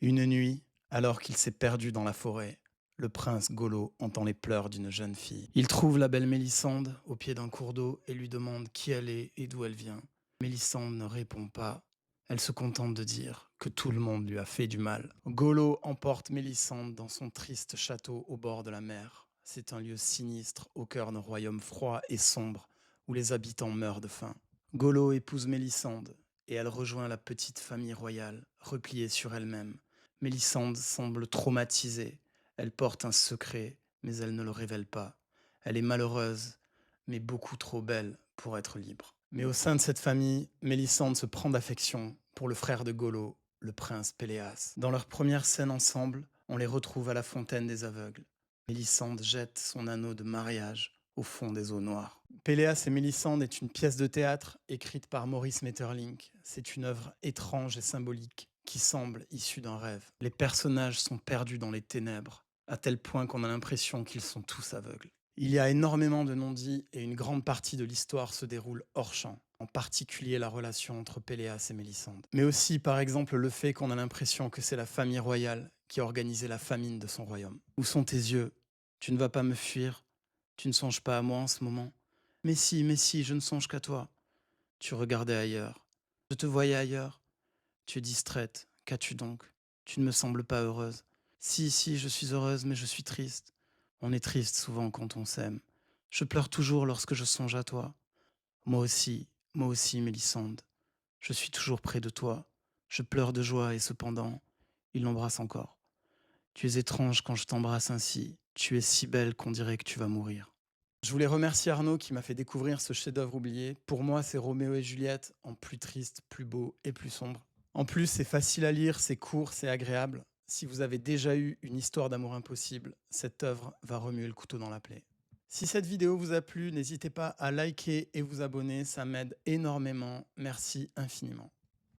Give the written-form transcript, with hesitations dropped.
Une nuit, alors qu'il s'est perdu dans la forêt, le prince Golo entend les pleurs d'une jeune fille. Il trouve la belle Mélisande au pied d'un cours d'eau et lui demande qui elle est et d'où elle vient. Mélisande ne répond pas. Elle se contente de dire que tout le monde lui a fait du mal. Golo emporte Mélisande dans son triste château au bord de la mer. C'est un lieu sinistre au cœur d'un royaume froid et sombre où les habitants meurent de faim. Golo épouse Mélisande et elle rejoint la petite famille royale, repliée sur elle-même. Mélisande semble traumatisée. Elle porte un secret, mais elle ne le révèle pas. Elle est malheureuse, mais beaucoup trop belle pour être libre. Mais au sein de cette famille, Mélisande se prend d'affection pour le frère de Golo, le prince Péléas. Dans leur première scène ensemble, on les retrouve à la fontaine des aveugles. Mélisande jette son anneau de mariage au fond des eaux noires. Péléas et Mélisande est une pièce de théâtre écrite par Maurice Maeterlinck. C'est une œuvre étrange et symbolique qui semble issue d'un rêve. Les personnages sont perdus dans les ténèbres, à tel point qu'on a l'impression qu'ils sont tous aveugles. Il y a énormément de non-dits et une grande partie de l'histoire se déroule hors champ, en particulier la relation entre Péléas et Mélisande. Mais aussi, par exemple, le fait qu'on a l'impression que c'est la famille royale qui a organisé la famine de son royaume. Où sont tes yeux? Tu ne vas pas me fuir? Tu ne songes pas à moi en ce moment? Mais si, je ne songe qu'à toi. Tu regardais ailleurs. Je te voyais ailleurs. Tu es distraite. Qu'as-tu donc? Tu ne me sembles pas heureuse. Si, je suis heureuse, mais je suis triste. On est triste souvent quand on s'aime. Je pleure toujours lorsque je songe à toi. Moi aussi, Mélisande. Je suis toujours près de toi. Je pleure de joie et cependant, il l'embrasse encore. Tu es étrange quand je t'embrasse ainsi. Tu es si belle qu'on dirait que tu vas mourir. Je voulais remercier Arnaud qui m'a fait découvrir ce chef-d'œuvre oublié. Pour moi, c'est Roméo et Juliette en plus triste, plus beau et plus sombre. En plus, c'est facile à lire, c'est court, c'est agréable. Si vous avez déjà eu une histoire d'amour impossible, cette œuvre va remuer le couteau dans la plaie. Si cette vidéo vous a plu, n'hésitez pas à liker et vous abonner, ça m'aide énormément. Merci infiniment.